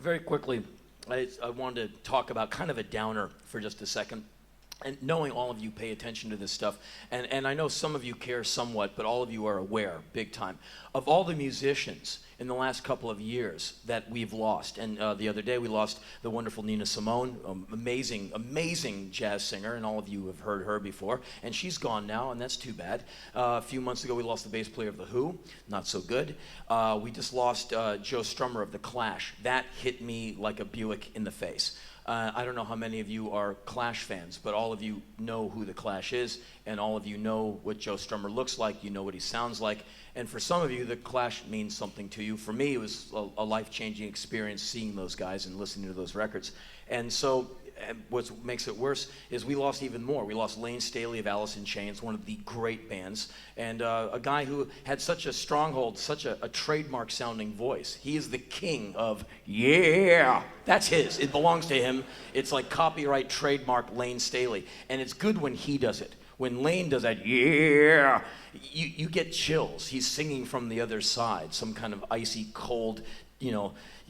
very quickly, I wanted to talk about kind of a downer for just a second. And knowing all of you pay attention to this stuff, and I know some of you care somewhat, but all of you are aware, big time, of all the musicians in the last couple of years that we've lost. And the other day we lost the wonderful Nina Simone, amazing jazz singer, and all of you have heard her before. And she's gone now, and that's too bad. A few months ago we lost the bass player of The Who, not so good. We just lost Joe Strummer of The Clash. That hit me like a Buick in the face. I don't know how many of you are Clash fans, but all of you know who The Clash is, and all of you know what Joe Strummer looks like, you know what he sounds like, and for some of you, The Clash means something to you. For me, it was a life-changing experience seeing those guys and listening to those records. And so what makes it worse is we lost even more. We lost Lane Staley of Alice in Chains, one of the great bands, and a guy who had such a stronghold, such a trademark-sounding voice. He is the king of, yeah, that's his. It belongs to him. It's like copyright trademark Lane Staley, and it's good when he does it. When Lane does that, yeah, you get chills. He's singing from the other side, some kind of icy cold,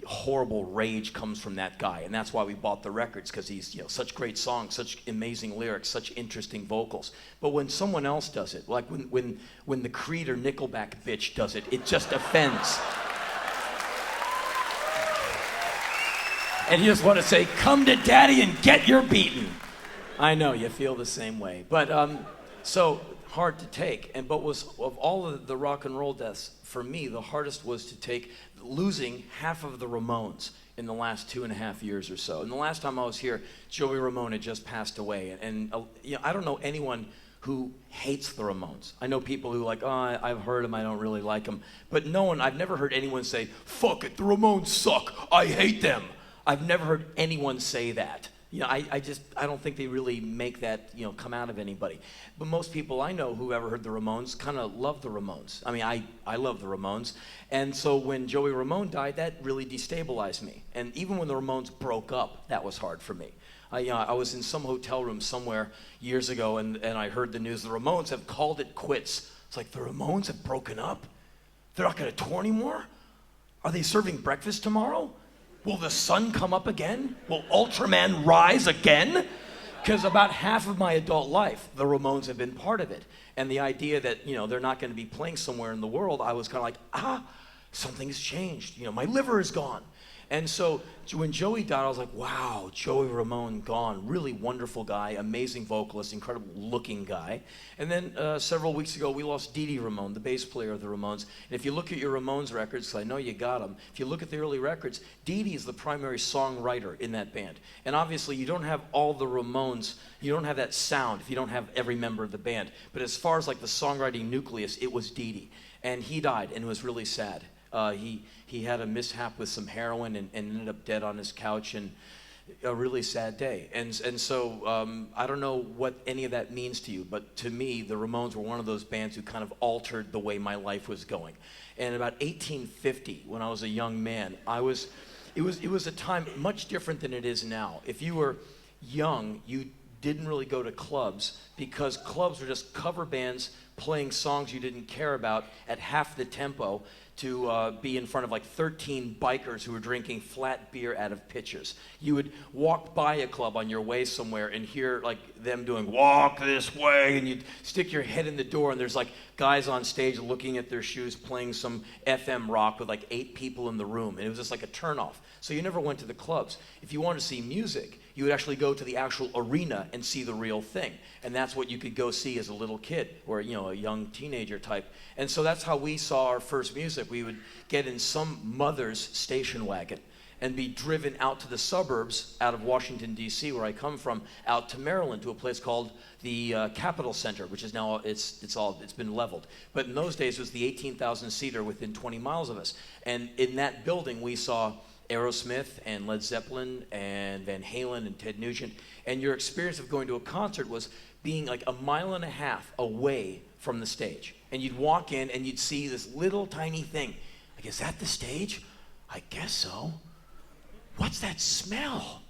horrible rage comes from that guy, and that's why we bought the records, because he's such great songs, such amazing lyrics, such interesting vocals. But when someone else does it, like when the Creed or Nickelback bitch does it, it just offends. And you just want to say, come to daddy and get your beating. I know you feel the same way, but so hard to take. But was of all of the rock and roll deaths, for me, the hardest was to take losing half of the Ramones in the last 2.5 years or so. And the last time I was here, Joey Ramone had just passed away. And I don't know anyone who hates the Ramones. I know people who like, oh, I've heard them, I don't really like them. But I've never heard anyone say, fuck it, the Ramones suck, I hate them. I've never heard anyone say that. I don't think they really make that, come out of anybody. But most people I know who ever heard the Ramones kind of love the Ramones. I mean, I love the Ramones. And so when Joey Ramone died, that really destabilized me. And even when the Ramones broke up, that was hard for me. I was in some hotel room somewhere years ago, and I heard the news, the Ramones have called it quits. It's like, the Ramones have broken up? They're not going to tour anymore? Are they serving breakfast tomorrow? Will the sun come up again? Will Ultraman rise again? Because about half of my adult life, the Ramones have been part of it. And the idea that, they're not going to be playing somewhere in the world, I was kind of like, something's changed. My liver is gone. And so when Joey died, I was like, wow, Joey Ramone gone. Really wonderful guy, amazing vocalist, incredible looking guy. And then several weeks ago, we lost Dee Dee Ramone, the bass player of the Ramones. And if you look at your Ramones records, because I know you got them, if you look at the early records, Dee Dee is the primary songwriter in that band. And obviously, you don't have all the Ramones, you don't have that sound if you don't have every member of the band. But as far as like the songwriting nucleus, it was Dee Dee. And he died, and it was really sad. He had a mishap with some heroin and ended up dead on his couch, and a really sad day. And so I don't know what any of that means to you, but to me, the Ramones were one of those bands who kind of altered the way my life was going. And about 1850, when I was a young man, it was a time much different than it is now. If you were young, you didn't really go to clubs, because clubs were just cover bands playing songs you didn't care about at half the tempo, to be in front of like 13 bikers who were drinking flat beer out of pitchers. You would walk by a club on your way somewhere and hear like them doing walk this way, and you'd stick your head in the door and there's like guys on stage looking at their shoes playing some FM rock with like 8 people in the room, and it was just like a turnoff. So you never went to the clubs. If you wanted to see music, you would actually go to the actual arena and see the real thing. And that's what you could go see as a little kid, or a young teenager type. And so that's how we saw our first music. We would get in some mother's station wagon and be driven out to the suburbs out of Washington, D.C., where I come from, out to Maryland, to a place called the Capitol Center, which is now, it's been leveled. But in those days, it was the 18,000-seater within 20 miles of us. And in that building, we saw Aerosmith and Led Zeppelin and Van Halen and Ted Nugent. And your experience of going to a concert was being like 1.5 miles away from the stage. And you'd walk in and you'd see this little tiny thing. Like, is that the stage? I guess so. What's that smell?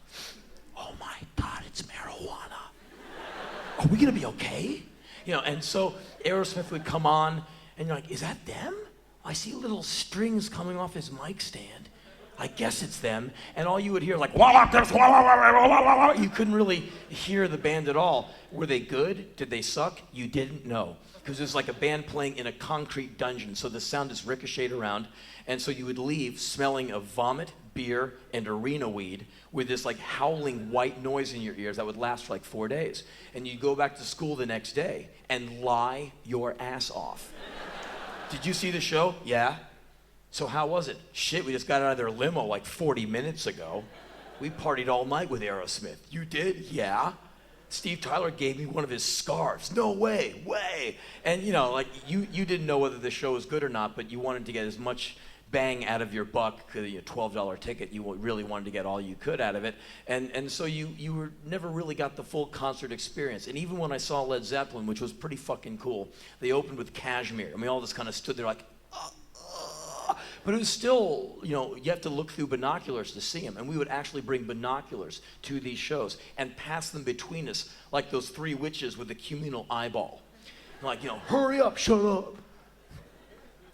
Oh my God, it's marijuana. Are we gonna be okay? And so Aerosmith would come on and you're like, is that them? I see little strings coming off his mic stand. I guess it's them. And all you would hear like, wah, wah, wah, wah, wah, wah, wah. You couldn't really hear the band at all. Were they good? Did they suck? You didn't know. Because it was like a band playing in a concrete dungeon, so the sound just ricocheted around. And so you would leave smelling of vomit, beer, and arena weed with this like howling white noise in your ears that would last for like 4 days. And you'd go back to school the next day and lie your ass off. Did you see the show? Yeah. So how was it? Shit, we just got out of their limo like 40 minutes ago. We partied all night with Aerosmith. You did? Yeah. Steve Tyler gave me one of his scarves. No way, way. And you know, like you didn't know whether the show was good or not, but you wanted to get as much bang out of your buck, because a $12 ticket, you really wanted to get all you could out of it. And so you were never really got the full concert experience. And even when I saw Led Zeppelin, which was pretty fucking cool, they opened with Kashmir. I mean, all just kind of stood there like, but it was still, you know, you have to look through binoculars to see them. And we would actually bring binoculars to these shows and pass them between us like those three witches with the communal eyeball. Like, you know, hurry up, shut up.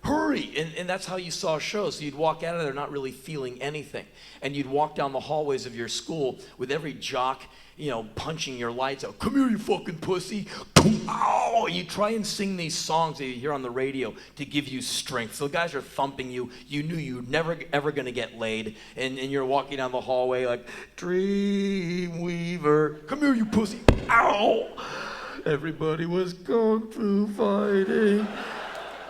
Hurry! And that's how you saw shows. So you'd walk out of there not really feeling anything. And you'd walk down the hallways of your school with every jock, you know, punching your lights out. Come here, you fucking pussy. Ow! You try and sing these songs that you hear on the radio to give you strength. So the guys are thumping you. You knew you were never, ever going to get laid. And you're walking down the hallway like, Dreamweaver. Come here, you pussy. Ow! Everybody was kung fu fighting.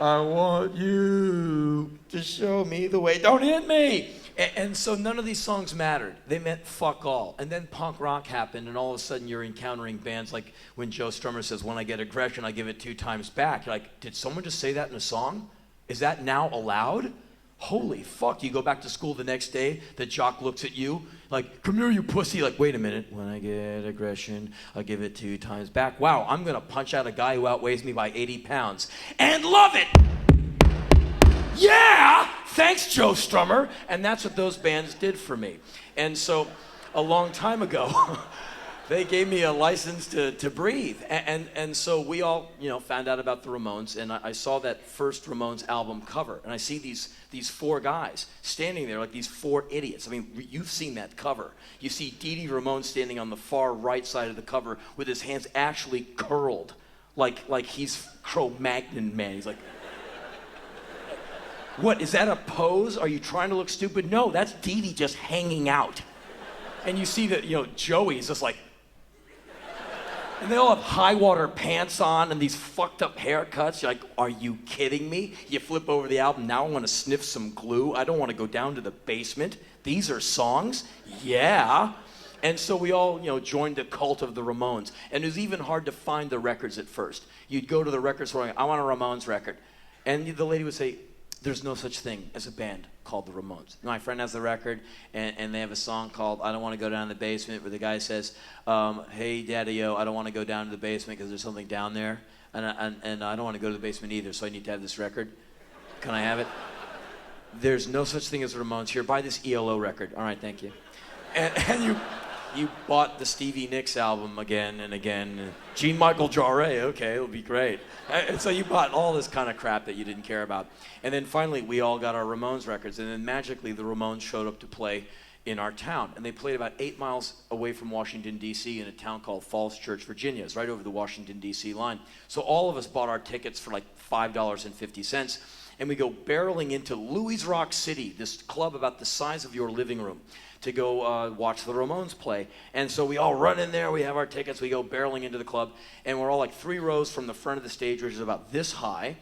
I want you to show me the way. Don't hit me! And so none of these songs mattered. They meant fuck all. And then punk rock happened, and all of a sudden you're encountering bands like when Joe Strummer says, when I get aggression, I give it 2 times back. You're like, did someone just say that in a song? Is that now allowed? Holy fuck. You go back to school the next day, the jock looks at you, like, come here, you pussy. Like, wait a minute. When I get aggression, I give it 2 times back. Wow, I'm going to punch out a guy who outweighs me by 80 pounds. And love it! Yeah! Thanks, Joe Strummer. And that's what those bands did for me. And so, a long time ago, they gave me a license to breathe. And so we all, you know, found out about the Ramones, and I saw that first Ramones album cover, and I see these 4 guys standing there like these 4 idiots. I mean, you've seen that cover. You see Dee Dee Ramone standing on the far right side of the cover with his hands actually curled, like he's Cro-Magnon man. He's like, what, is that a pose? Are you trying to look stupid? No, that's Dee Dee just hanging out. And you see that, you know, Joey's just like, and they all have high water pants on and these fucked up haircuts. You're like, are you kidding me? You flip over the album, now I want to sniff some glue. I don't want to go down to the basement. These are songs? Yeah. And so we all, you know, joined the cult of the Ramones. And it was even hard to find the records at first. You'd go to the record store and I want a Ramones record. And the lady would say, there's no such thing as a band called the Ramones. My friend has the record, and they have a song called I Don't Want to Go Down to the Basement, where the guy says, hey, Daddy-O, I don't want to go down to the basement because there's something down there, and I don't want to go to the basement either, so I need to have this record. Can I have it? There's no such thing as the Ramones. Here, buy this ELO record. All right, thank you. And you bought the Stevie Nicks album again and again. Jean-Michel Jarre, okay, it'll be great. And so you bought all this kind of crap that you didn't care about. And then finally, we all got our Ramones records, and then magically the Ramones showed up to play in our town. And they played about 8 miles away from Washington, D.C. in a town called Falls Church, Virginia. It's right over the Washington, D.C. line. So all of us bought our tickets for like $5.50, and we go barreling into Louis Rock City, this club about the size of your living room, to go watch the Ramones play. And so we all run in there, we have our tickets, we go barreling into the club, and we're all like 3 rows from the front of the stage, which is about this high,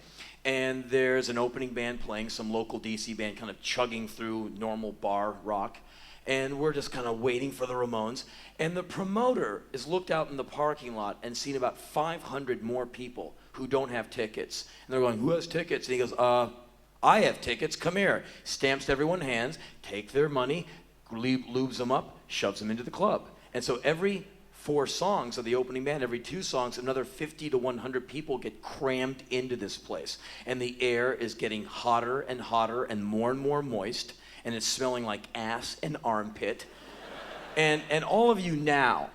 and there's an opening band playing, some local DC band kind of chugging through normal bar rock, and we're just kind of waiting for the Ramones, and the promoter is looked out in the parking lot and seen about 500 more people who don't have tickets. And they're going, who has tickets? And he goes, I have tickets, come here. Stamps everyone's hands, take their money, lubes them up, shoves them into the club. And so every 4 songs of the opening band, every 2 songs, another 50 to 100 people get crammed into this place. And the air is getting hotter and hotter and more moist, and it's smelling like ass and armpit. And all of you now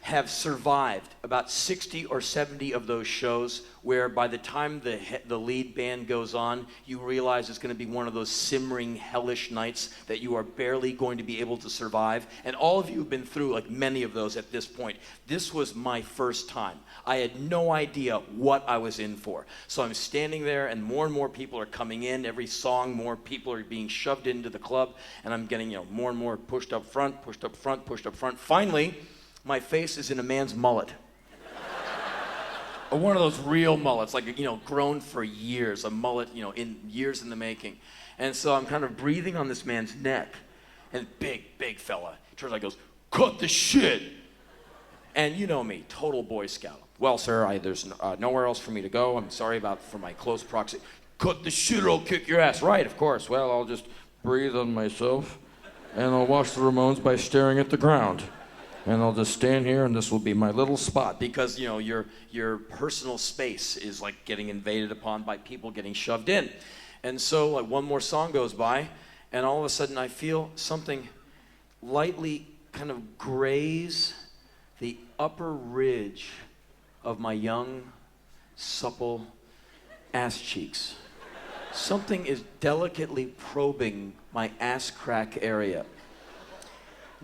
have survived about 60 or 70 of those shows where by the time the lead band goes on, you realize it's going to be one of those simmering, hellish nights that you are barely going to be able to survive. And all of you have been through like many of those at this point. This was my first time. I had no idea what I was in for. So I'm standing there and more people are coming in. Every song, more people are being shoved into the club. And I'm getting, more and more pushed up front, pushed up front, pushed up front. Finally, my face is in a man's mullet. Or one of those real mullets, like, grown for years, a mullet, in years in the making. And so I'm kind of breathing on this man's neck. And big fella, he turns and goes, "Cut the shit." And you know me, total Boy Scout. "Well, sir, there's nowhere else for me to go. I'm sorry for my close proximity." "Cut the shit or I'll kick your ass." "Right, of course. Well, I'll just breathe on myself, and I'll watch the Ramones by staring at the ground. And I'll just stand here, and this will be my little spot." Because, your personal space is like getting invaded upon by people getting shoved in. And so like one more song goes by, and all of a sudden I feel something lightly kind of graze the upper ridge of my young, supple ass cheeks. Something is delicately probing my ass crack area.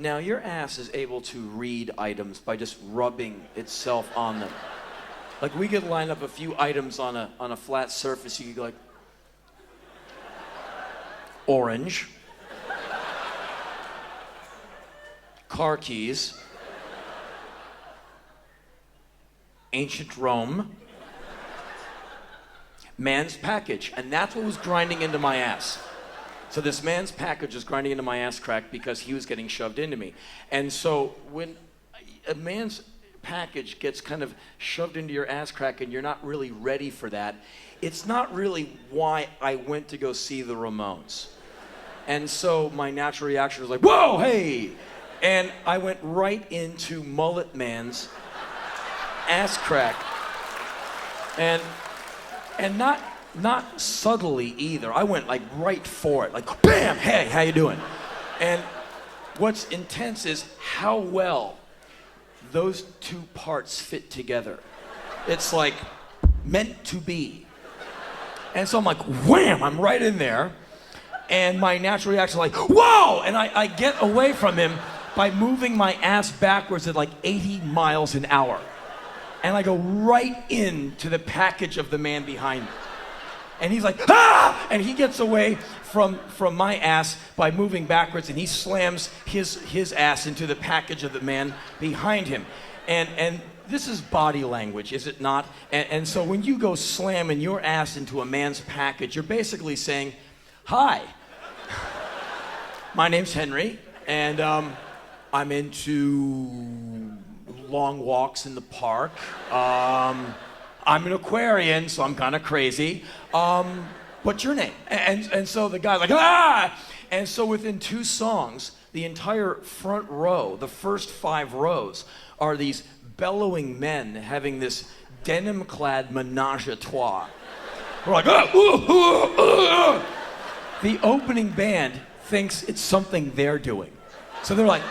Now, your ass is able to read items by just rubbing itself on them. Like, we could line up a few items on a flat surface. You could go like, orange, car keys, ancient Rome, man's package. And that's what was grinding into my ass. So this man's package was grinding into my ass crack because he was getting shoved into me. And so when a man's package gets kind of shoved into your ass crack and you're not really ready for that, it's not really why I went to go see the Ramones. And so my natural reaction was like, "Whoa, hey!" And I went right into Mullet Man's ass crack. And not subtly either. I went like right for it, like bam, "Hey, how you doing?" And what's intense is how well those two parts fit together. It's like meant to be. And so I'm like, wham, I'm right in there. And my natural reaction is like, "Whoa!" And I get away from him by moving my ass backwards at like 80 miles an hour. And I go right into the package of the man behind me. And he's like, "Ah!" And he gets away from my ass by moving backwards, and he slams his ass into the package of the man behind him. And this is body language, is it not? And so when you go slamming your ass into a man's package, you're basically saying, "Hi, my name's Henry, and I'm into long walks in the park. I'm an Aquarian, so I'm kind of crazy. What's your name?" And so the guy's like, "Ah!" And so within 2 songs, the entire front row, the first 5 rows, are these bellowing men having this denim-clad menage a trois. We're like, "Ah, ooh, ooh, ooh." The opening band thinks it's something they're doing. So they're like,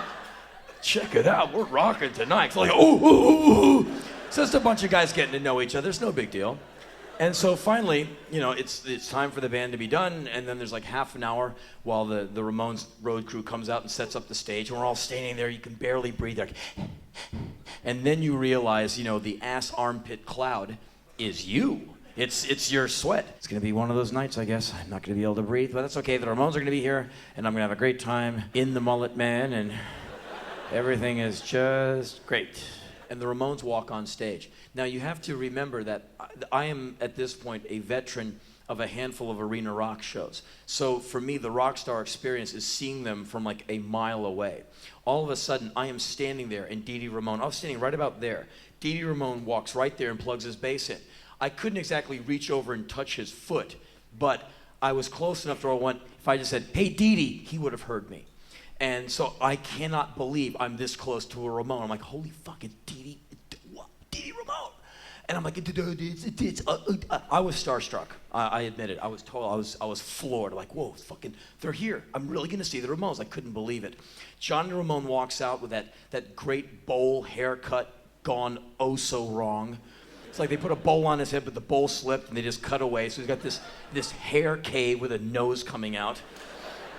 "Check it out, we're rocking tonight." It's like, "Ooh, ooh, ooh, ooh." So it's a bunch of guys getting to know each other. It's no big deal. And so finally, it's time for the band to be done, and then there's like half an hour while the Ramones road crew comes out and sets up the stage, and we're all standing there. You can barely breathe. Like, and then you realize, the ass armpit cloud is you. It's your sweat. It's gonna be one of those nights, I guess. I'm not gonna be able to breathe, but that's okay. The Ramones are gonna be here, and I'm gonna have a great time in the Mullet Man, and everything is just great. And the Ramones walk on stage. Now, you have to remember that I am, at this point, a veteran of a handful of arena rock shows. So for me, the rock star experience is seeing them from like a mile away. All of a sudden, I am standing there, and Dee Dee Ramone, I was standing right about there. Dee Dee Ramone walks right there and plugs his bass in. I couldn't exactly reach over and touch his foot, but I was close enough to where if I just said, "Hey, Dee Dee," he would have heard me. And so I cannot believe I'm this close to a Ramone. I'm like, holy fucking Dee Dee Ramone. And I'm like, I was starstruck. I admit it. I was floored. Like, whoa, fucking, they're here. I'm really gonna see the Ramones. I couldn't believe it. Johnny Ramone walks out with that great bowl haircut gone oh so wrong. It's like they put a bowl on his head, but the bowl slipped and they just cut away. So he's got this hair cave with a nose coming out.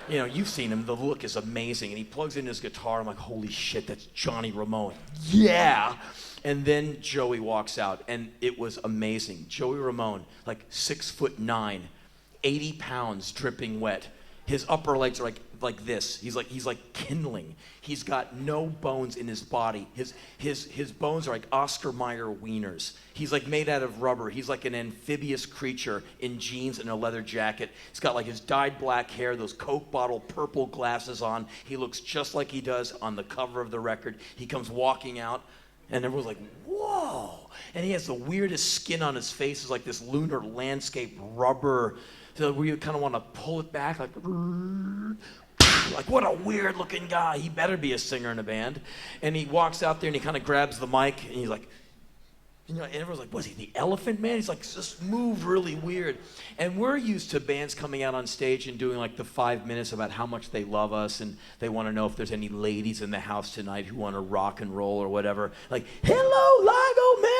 You know, you've seen him. The look is amazing. And he plugs in his guitar. I'm like, holy shit, that's Johnny Ramone. Yeah. And then Joey walks out, and it was amazing. Joey Ramone, like 6'9", 80 pounds, dripping wet. His upper legs are like this. He's like kindling. He's got no bones in his body. His bones are like Oscar Mayer wieners. He's like made out of rubber. He's like an amphibious creature in jeans and a leather jacket. He's got like his dyed black hair, those Coke bottle purple glasses on. He looks just like he does on the cover of the record. He comes walking out, and everyone's like, whoa. And he has the weirdest skin on his face. It's like this lunar landscape rubber, so where you kind of want to pull it back, like what a weird looking guy. He better be a singer in a band. And he walks out there and he kind of grabs the mic and he's like, you know, and everyone's like, was he the Elephant Man? He's like, just moved really weird. And we're used to bands coming out on stage and doing like the 5 minutes about how much they love us and they want to know if there's any ladies in the house tonight who want to rock and roll or whatever. Like, hello, Lago, Maryland.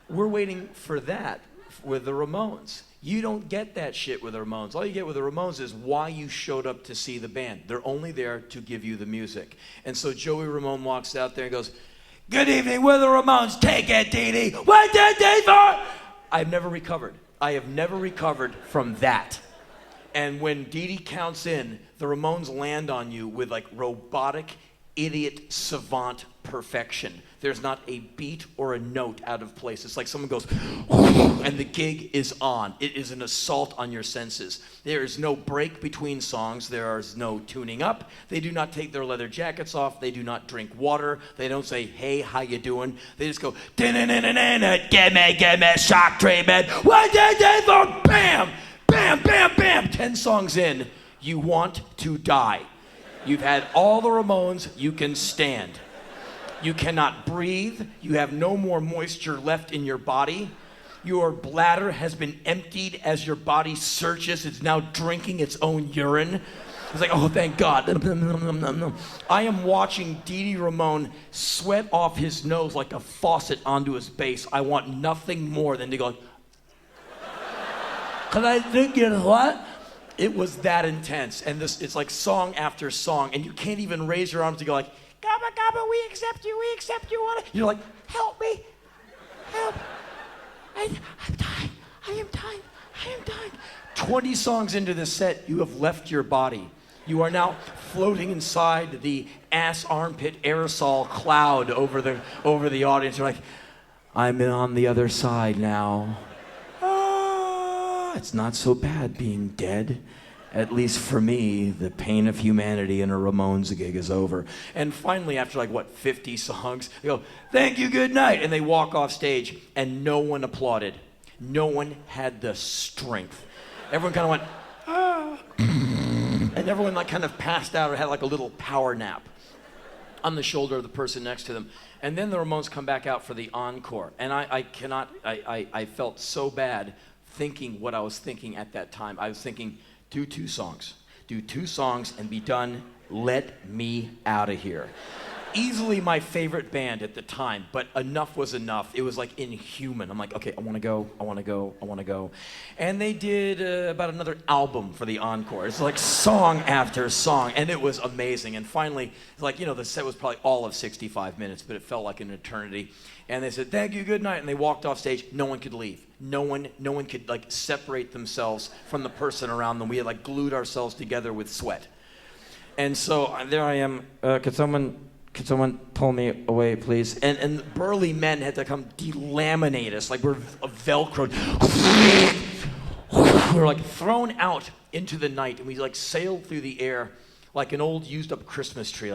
We're waiting for that with the Ramones. You don't get that shit with the Ramones. All you get with the Ramones is why you showed up to see the band. They're only there to give you the music. And so Joey Ramone walks out there and goes, good evening, we're the Ramones. Take it, Dee Dee. What did they for? I've never recovered. I have never recovered from that. And when Dee Dee counts in, the Ramones land on you with like robotic, idiot, savant perfection. There's not a beat or a note out of place. It's like someone goes, and the gig is on. It is an assault on your senses. There is no break between songs. There is no tuning up. They do not take their leather jackets off. They do not drink water. They don't say, hey, how you doing? They just go, gimme, shock treatment. What did they for? Bam, bam, bam, bam. 10 songs in, you want to die. You've had all the Ramones you can stand. You cannot breathe. You have no more moisture left in your body. Your bladder has been emptied as your body searches. It's now drinking its own urine. It's like, oh, thank God. I am watching Dee Dee Ramone sweat off his nose like a faucet onto his bass. I want nothing more than to go, can I drink your what? It was that intense. And it's like song after song. And you can't even raise your arms to go like, Gabba, gabba, we accept you, wanna. You're like, help me, help. I'm dying, I am dying. 20 songs into the set, you have left your body. You are now floating inside the ass armpit aerosol cloud over the audience. You're like, I'm on the other side now. It's not so bad being dead. At least for me, the pain of humanity in a Ramones gig is over. And finally, after 50 songs, they go, thank you, good night. And they walk off stage, and no one applauded. No one had the strength. Everyone kind of went, ah. And everyone kind of passed out or had a little power nap on the shoulder of the person next to them. And then the Ramones come back out for the encore. And I felt so bad thinking what I was thinking at that time. I was thinking, do 2 songs. Do 2 songs and be done. Let me out of here. Easily my favorite band at the time, but enough was enough. It was inhuman. I'm like, okay, I want to go. And they did about another album for the encore. It's song after song, and it was amazing. And finally, the set was probably all of 65 minutes, but it felt like an eternity. And they said, thank you, good night. And they walked off stage. No one could leave. No one could separate themselves from the person around them. We had glued ourselves together with sweat. And so there I am. Could someone pull me away, please? And burly men had to come delaminate us we're Velcroed. We were thrown out into the night, and we sailed through the air like an old used up Christmas tree,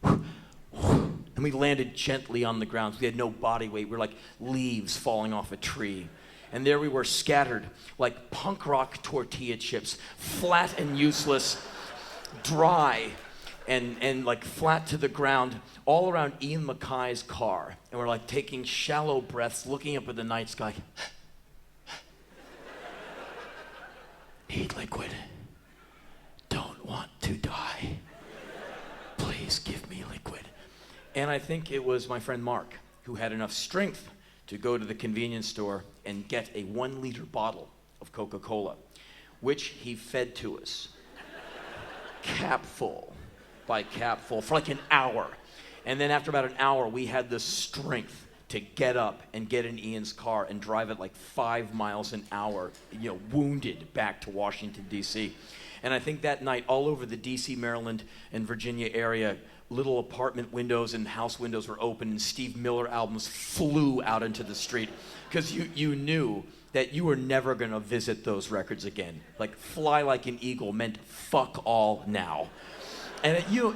and we landed gently on the ground. We had no body weight. We were like leaves falling off a tree. And there we were, scattered like punk rock tortilla chips, flat and useless, dry. and like flat to the ground, all around Ian Mackay's car. And we're like taking shallow breaths, looking up at the night sky. Need liquid. Don't want to die. Please give me liquid. And I think it was my friend Mark who had enough strength to go to the convenience store and get a 1-liter bottle of Coca-Cola, which he fed to us, capful by capful, for like an hour. And then after about an hour, we had the strength to get up and get in Ian's car and drive at like 5 miles an hour, wounded back to Washington, D.C. And I think that night, all over the D.C., Maryland, and Virginia area, little apartment windows and house windows were open, and Steve Miller albums flew out into the street because you knew that you were never going to visit those records again. Like Fly Like an Eagle meant fuck all now. And you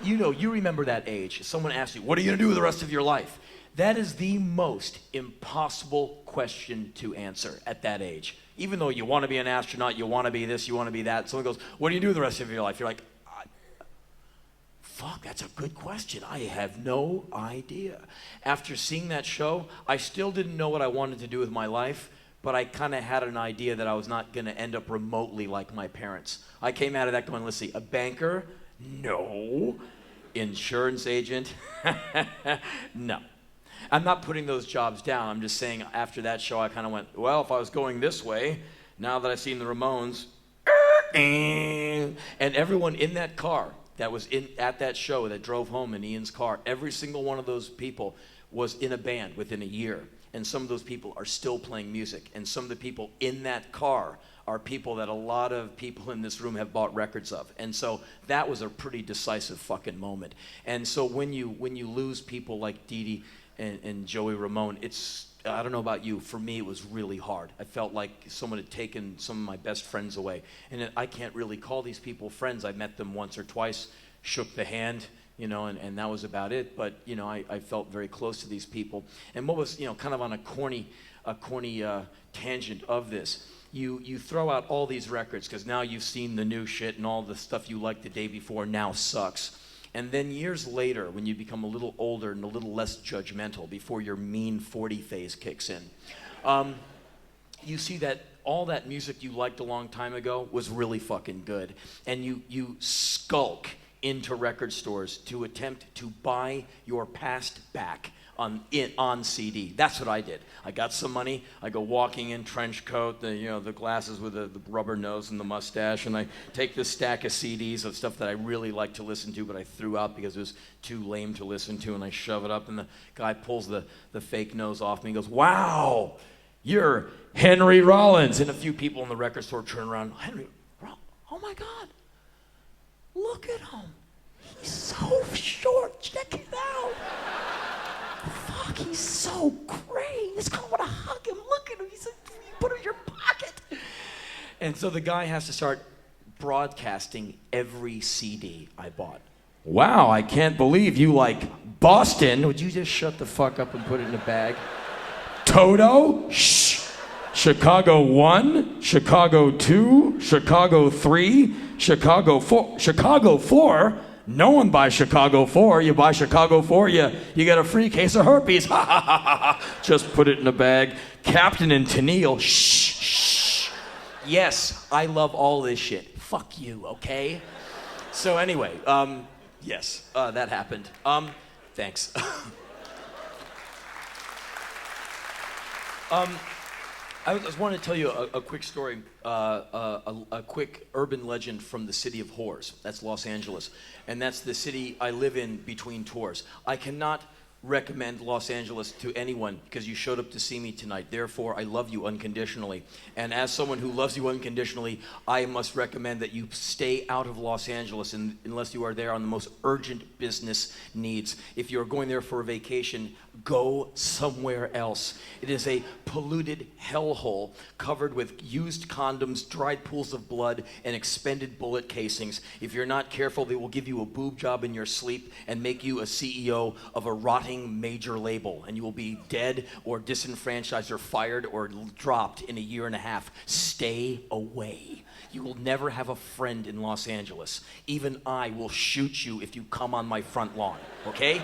remember that age. Someone asked you, what are you going to do with the rest of your life? That is the most impossible question to answer at that age. Even though you want to be an astronaut, you want to be this, you want to be that. Someone goes, what do you do with the rest of your life? You're like, fuck, that's a good question. I have no idea. After seeing that show, I still didn't know what I wanted to do with my life, but I kind of had an idea that I was not going to end up remotely like my parents. I came out of that going, let's see, a banker? No. Insurance agent? No. I'm not putting those jobs down. I'm just saying after that show, I kind of went, well, if I was going this way, now that I've seen the Ramones, and everyone in that car that was at that show that drove home in Ian's car, every single one of those people was in a band within a year. And some of those people are still playing music. And some of the people in that car are people that a lot of people in this room have bought records of. And so that was a pretty decisive fucking moment. And so when you lose people like Dee Dee and Joey Ramone, it's, I don't know about you, for me it was really hard. I felt like someone had taken some of my best friends away. And I can't really call these people friends. I met them once or twice, shook the hand, and that was about it. But, I felt very close to these people. And what was, kind of on a corny tangent of this, you throw out all these records because now you've seen the new shit and all the stuff you liked the day before now sucks. And then years later, when you become a little older and a little less judgmental before your mean 40 phase kicks in, you see that all that music you liked a long time ago was really fucking good. And you skulk into record stores to attempt to buy your past back on CD. That's what I did. I got some money. I go walking in, trench coat, the glasses with the rubber nose and the mustache, and I take this stack of CDs of stuff that I really like to listen to, but I threw out because it was too lame to listen to, and I shove it up, and the guy pulls the fake nose off me and goes, "Wow, you're Henry Rollins." And a few people in the record store turn around, "Henry Rollins? Oh my God, look at him. He's so short. Check it out. Fuck, he's so great. I just kind of want to hug him. Look at him. He's like, you put him in your pocket." And so the guy has to start broadcasting every CD I bought. "Wow, I can't believe you like Boston. Would you just shut the fuck up and put it in a bag? Toto? Shh. Chicago 1, Chicago 2, Chicago 3, Chicago 4. Chicago 4? No one buys Chicago 4. You buy Chicago 4, you get a free case of herpes. Ha ha ha ha ha. Just put it in a bag. Captain and Tennille. Shh, shh. Yes, I love all this shit. Fuck you, okay?" So anyway, yes, that happened. Thanks. I just want to tell you a quick story, a quick urban legend from the city of whores. That's Los Angeles. And that's the city I live in between tours. I cannot recommend Los Angeles to anyone because you showed up to see me tonight. Therefore, I love you unconditionally. And as someone who loves you unconditionally, I must recommend that you stay out of Los Angeles unless you are there on the most urgent business needs. If you're going there for a vacation, go somewhere else. It is a polluted hellhole covered with used condoms, dried pools of blood, and expended bullet casings. If you're not careful, they will give you a boob job in your sleep and make you a CEO of a rotting major label, and you will be dead or disenfranchised or fired or dropped in a year and a half. Stay away. you will never have a friend in Los Angeles. Even I will shoot you if you come on my front lawn, okay?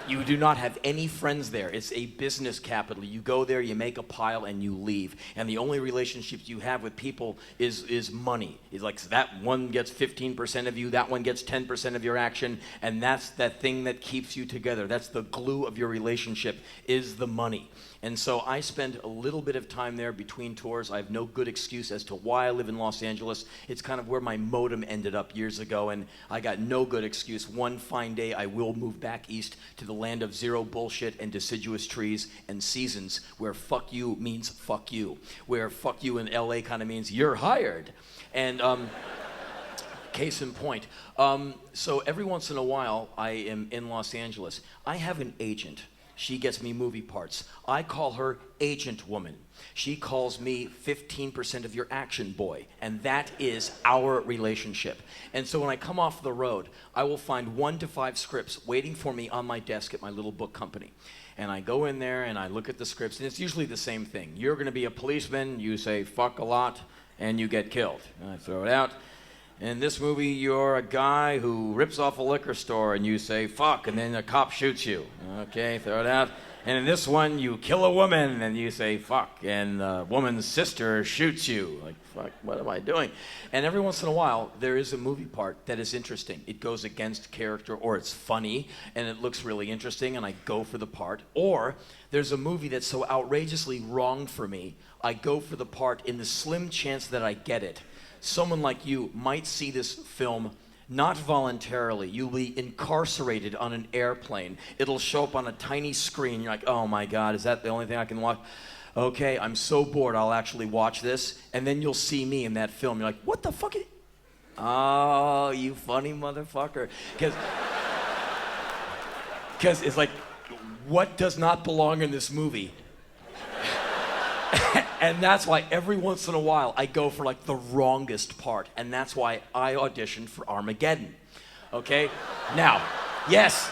You do not have any friends there. It's a business capital. You go there, you make a pile, and you leave. And the only relationships you have with people is money. It's like that one gets 15% of you, that one gets 10% of your action, and that's that thing that keeps you together. That's the glue of your relationship, is the money. And so I spend a little bit of time there between tours. I have no good excuse as to why I live in Los Angeles. It's kind of where my modem ended up years ago, and I got no good excuse. One fine day, I will move back east to the land of zero bullshit and deciduous trees and seasons, where fuck you means fuck you, where fuck you in LA kind of means you're hired. And case in point. So every once in a while, I am in Los Angeles. I have an agent. She gets me movie parts. I call her Agent Woman. She calls me 15% of your action boy, and that is our relationship. And so when I come off the road, I will find 1 to 5 scripts waiting for me on my desk at my little book company. And I go in there and I look at the scripts, and it's usually the same thing. You're going to be a policeman, you say fuck a lot, and you get killed. And I throw it out. In this movie, you're a guy who rips off a liquor store and you say, fuck, and then a cop shoots you. Okay, throw it out. And in this one, you kill a woman and you say, fuck, and the woman's sister shoots you. Like, fuck, what am I doing? And every once in a while, there is a movie part that is interesting. It goes against character, or it's funny, and it looks really interesting, and I go for the part. Or there's a movie that's so outrageously wrong for me, I go for the part in the slim chance that I get it. Someone like you might see this film not voluntarily. You'll be incarcerated on an airplane. It'll show up on a tiny screen. You're like, oh my God, is that the only thing I can watch? Okay, I'm so bored, I'll actually watch this. And then you'll see me in that film. You're like, what the fuck? Oh, you funny motherfucker. Because it's like, what does not belong in this movie? And that's why every once in a while I go for like the wrongest part. And that's why I auditioned for Armageddon. Okay? Now, yes.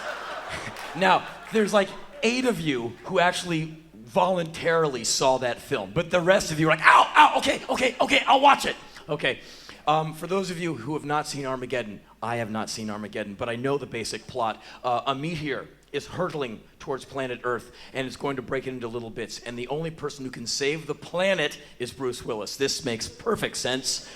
Now, there's like 8 of you who actually voluntarily saw that film. But the rest of you are like, ow, okay, I'll watch it. Okay. For those of you who have not seen Armageddon, I have not seen Armageddon, but I know the basic plot. A meteor is hurtling towards planet Earth, and it's going to break it into little bits. And the only person who can save the planet is Bruce Willis. This makes perfect sense.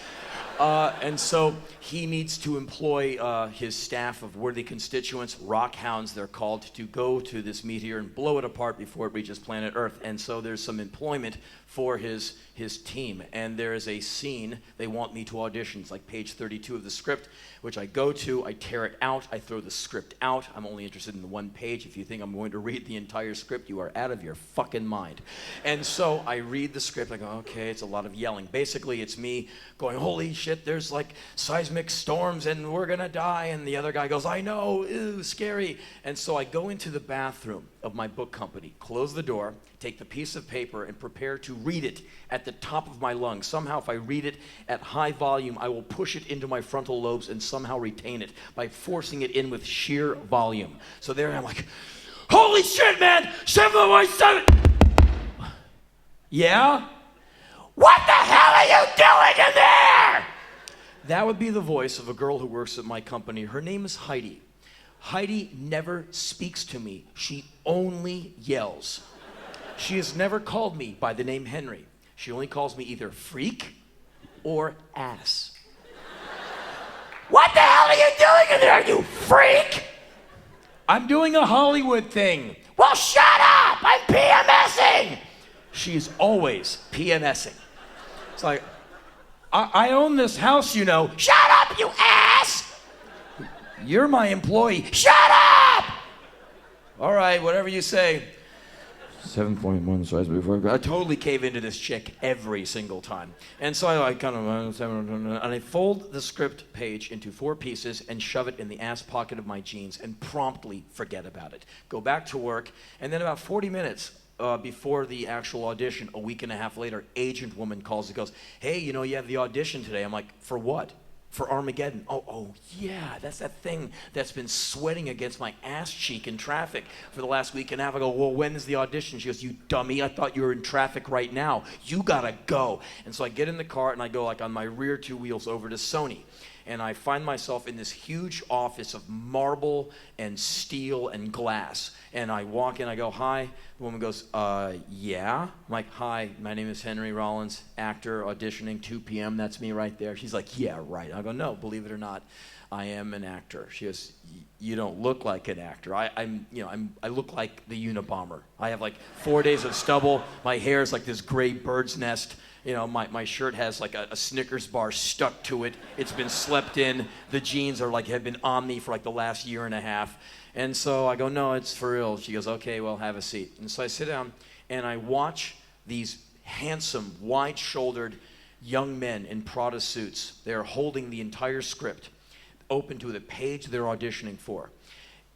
And so he needs to employ his staff of worthy constituents, rock hounds they're called, to go to this meteor and blow it apart before it reaches planet Earth. And so there's some employment for his team. And there is a scene they want me to audition. It's like page 32 of the script, which I go to, I tear it out, I throw the script out. I'm only interested in the 1 page. If you think I'm going to read the entire script, you are out of your fucking mind. And so I read the script, I go, okay, it's a lot of yelling. Basically, it's me going, holy shit, there's like seismic storms and we're gonna die. And the other guy goes, I know, ew, scary. And so I go into the bathroom of my book company, close the door, take the piece of paper and prepare to read it at the top of my lungs. Somehow if I read it at high volume, I will push it into my frontal lobes and somehow retain it by forcing it in with sheer volume. So there I'm like, holy shit, man, 7.7. Yeah? What the hell are you doing in there? That would be the voice of a girl who works at my company. Her name is Heidi. Heidi never speaks to me. She only yells. She has never called me by the name Henry. She only calls me either freak or ass. What the hell are you doing in there, you freak? I'm doing a Hollywood thing. Well, shut up! I'm PMSing! She's always PMSing. It's like, I own this house, you know. Shut up, you ass! You're my employee. Shut up! All right, whatever you say. 7.1 size before I totally cave into this chick every single time. And so I kind of, and I fold the script page into 4 pieces and shove it in the ass pocket of my jeans and promptly forget about it. Go back to work, and then about 40 minutes before the actual audition, a week and a half later, Agent Woman calls and goes, hey, you know, you have the audition today. I'm like, for what? for Armageddon. Oh, yeah, that's that thing that's been sweating against my ass cheek in traffic for the last week and a half. I go, well, when is the audition? She goes, you dummy, I thought you were in traffic right now. You gotta go. And so I get in the car and I go like on my rear two wheels over to Sony. And I find myself in this huge office of marble and steel and glass. And I walk in, I go, hi. The woman goes, yeah. I'm like, hi, my name is Henry Rollins, actor, auditioning, 2 p.m., that's me right there. She's like, yeah, right. I go, no, believe it or not, I am an actor. She goes, you don't look like an actor. I look like the Unabomber. I have like 4 days of stubble. My hair is like this gray bird's nest. You know, my shirt has like a Snickers bar stuck to it. It's been slept in. The jeans are like, have been on me for like the last year and a half. And so I go, no, it's for real. She goes, okay, well, have a seat. And so I sit down and I watch these handsome, wide-shouldered young men in Prada suits. They're holding the entire script open to the page they're auditioning for.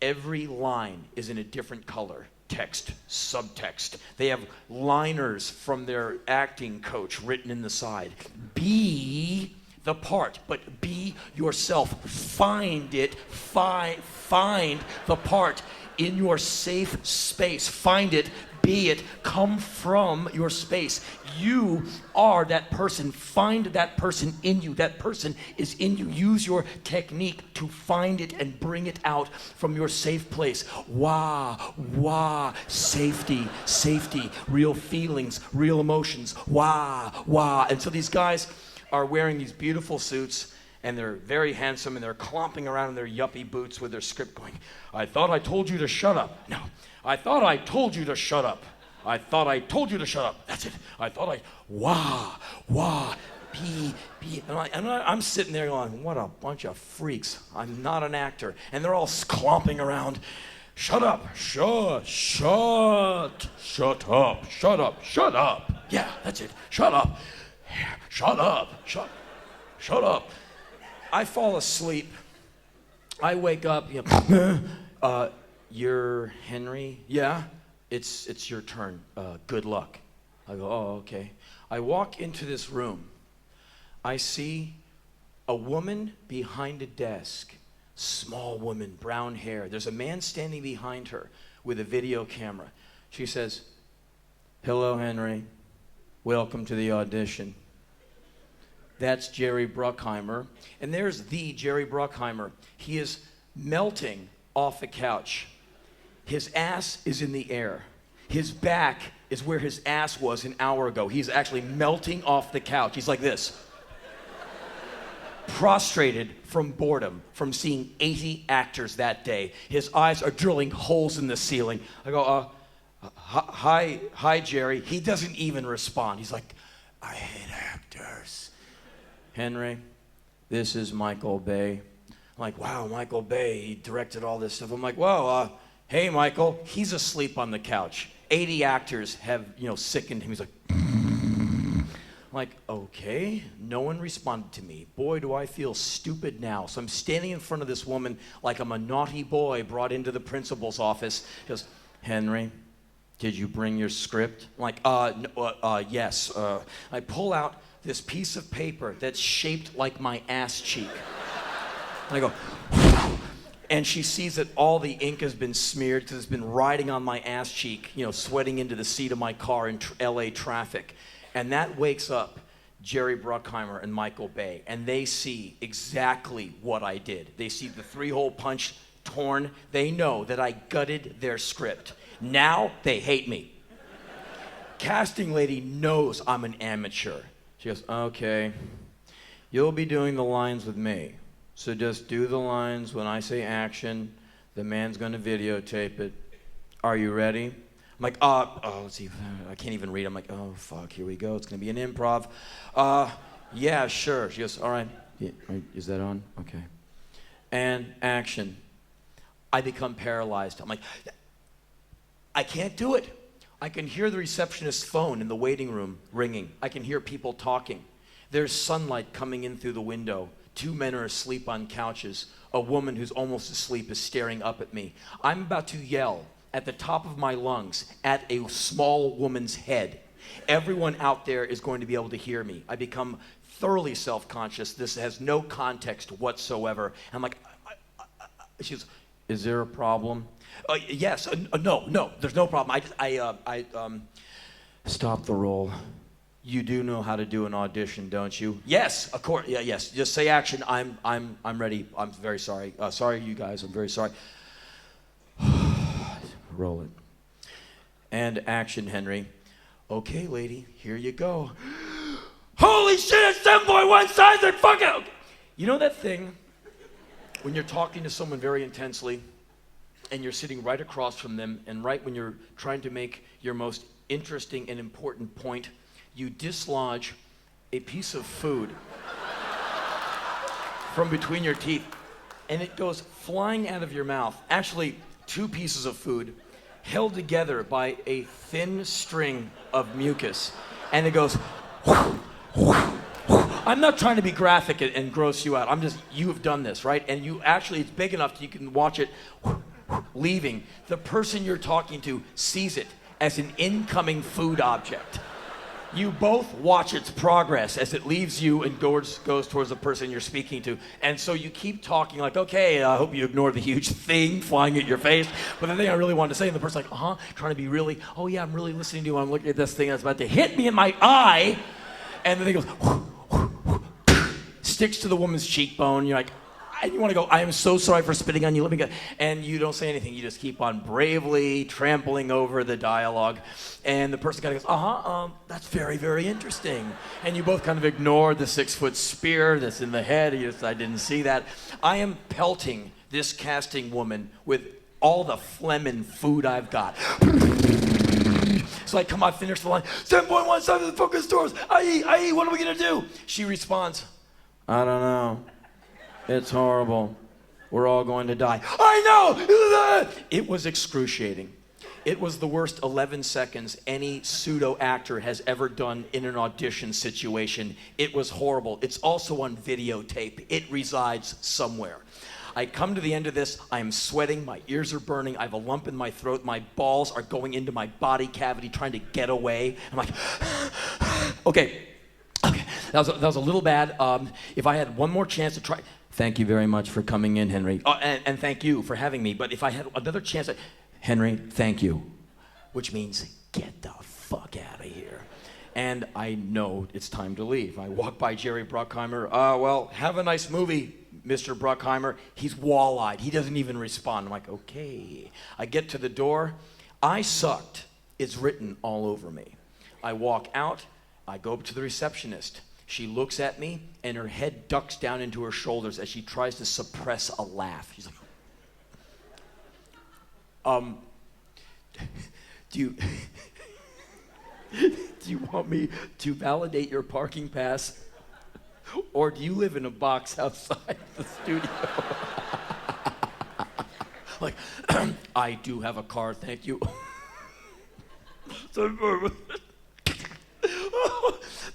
Every line is in a different color. Text, subtext. They have liners from their acting coach written in the side. Be the part, but be yourself. Find it. Find the part in your safe space. Find it. Be it. Come from your space. You are that person. Find that person in you. That person is in you. Use your technique to find it and bring it out from your safe place. Wah, safety, real feelings, real emotions. Wah. And so these guys are wearing these beautiful suits, and they're very handsome, and they're clomping around in their yuppie boots with their script going, I thought I told you to shut up. No, I thought I told you to shut up. I thought I told you to shut up. That's it. I thought wah, be. And I'm sitting there going, what a bunch of freaks. I'm not an actor. And they're all clomping around. Shut up. Shut up. Yeah, that's it. Shut up. Shut up. I fall asleep. I wake up. You're Henry? Yeah, it's your turn. Good luck. I go, oh, okay. I walk into this room. I see a woman behind a desk. Small woman, brown hair. There's a man standing behind her with a video camera. She says, hello, Henry. Welcome to the audition. That's Jerry Bruckheimer. And there's the Jerry Bruckheimer. He is melting off the couch. His ass is in the air. His back is where his ass was an hour ago. He's actually melting off the couch. He's like this. Prostrated from boredom, from seeing 80 actors that day. His eyes are drilling holes in the ceiling. I go, hi, Jerry. He doesn't even respond. He's like, I hate actors. Henry, this is Michael Bay. I'm like, wow, Michael Bay, he directed all this stuff. I'm like, wow, hey, Michael, he's asleep on the couch. 80 actors have, sickened him. He's like, I'm like, okay. No one responded to me. Boy, do I feel stupid now. So I'm standing in front of this woman like I'm a naughty boy brought into the principal's office. He goes, Henry, did you bring your script? I'm like, yes. I pull out this piece of paper that's shaped like my ass cheek. And I go, and she sees that all the ink has been smeared because it's been riding on my ass cheek, sweating into the seat of my car in LA traffic. And that wakes up Jerry Bruckheimer and Michael Bay, and they see exactly what I did. They see the 3-hole punch torn. They know that I gutted their script. Now they hate me. Casting lady knows I'm an amateur. She goes, okay, you'll be doing the lines with me. So just do the lines. When I say action, the man's going to videotape it. Are you ready? I'm like, let's see. I can't even read. I'm like, oh, fuck, here we go. It's going to be an improv. Yeah, sure. She goes, all right. Yeah, is that on? Okay. And action. I become paralyzed. I'm like, I can't do it. I can hear the receptionist's phone in the waiting room ringing. I can hear people talking. There's sunlight coming in through the window. 2 men are asleep on couches. A woman who's almost asleep is staring up at me. I'm about to yell at the top of my lungs at a small woman's head. Everyone out there is going to be able to hear me. I become thoroughly self-conscious. This has no context whatsoever. I'm like, she goes, is there a problem? Yes, no, there's no problem. Stop the roll. You do know how to do an audition, don't you? Yes, of course. Yeah, yes. Just say action. I'm ready. I'm very sorry. Sorry, you guys. I'm very sorry. Roll it. And action, Henry. Okay, lady. Here you go. Holy shit! It's 7.1 size and fuck it. Okay. You know that thing when you're talking to someone very intensely, and you're sitting right across from them, and right when you're trying to make your most interesting and important point, you dislodge a piece of food from between your teeth, and it goes flying out of your mouth. Actually, 2 pieces of food held together by a thin string of mucus, and it goes. I'm not trying to be graphic and gross you out. You have done this, right? And you actually, it's big enough that you can watch it leaving. The person you're talking to sees it as an incoming food object. You both watch its progress as it leaves you and goes towards the person you're speaking to. And so you keep talking like, okay, I hope you ignore the huge thing flying at your face. But the thing I really wanted to say, and the person's like, trying to be really, oh yeah, I'm really listening to you. I'm looking at this thing that's about to hit me in my eye. And the thing goes, sticks to the woman's cheekbone. You're like, and you want to go, I am so sorry for spitting on you. Let me go. And you don't say anything. You just keep on bravely trampling over the dialogue. And the person kind of goes, that's very, very interesting. And you both kind of ignore the 6-foot spear that's in the head. You just, I didn't see that. I am pelting this casting woman with all the phlegm and food I've got. So I come out, finish the line, 7.1 size of the fucking stores. I.e., what are we going to do? She responds, I don't know. It's horrible. We're all going to die. I know! It was excruciating. It was the worst 11 seconds any pseudo actor has ever done in an audition situation. It was horrible. It's also on videotape. It resides somewhere. I come to the end of this. I am sweating. My ears are burning. I have a lump in my throat. My balls are going into my body cavity trying to get away. I'm like, okay. That was a little bad. If I had one more chance to try... Thank you very much for coming in, Henry. And thank you for having me. But if I had another chance... Henry, thank you. Which means, get the fuck out of here. And I know it's time to leave. I walk by Jerry Bruckheimer. Well, have a nice movie, Mr. Bruckheimer. He's wall-eyed. He doesn't even respond. I'm like, okay. I get to the door. I sucked. It's written all over me. I walk out. I go up to the receptionist. She looks at me, and her head ducks down into her shoulders as she tries to suppress a laugh. She's like, do you want me to validate your parking pass, or do you live in a box outside the studio? Like, I do have a car, thank you.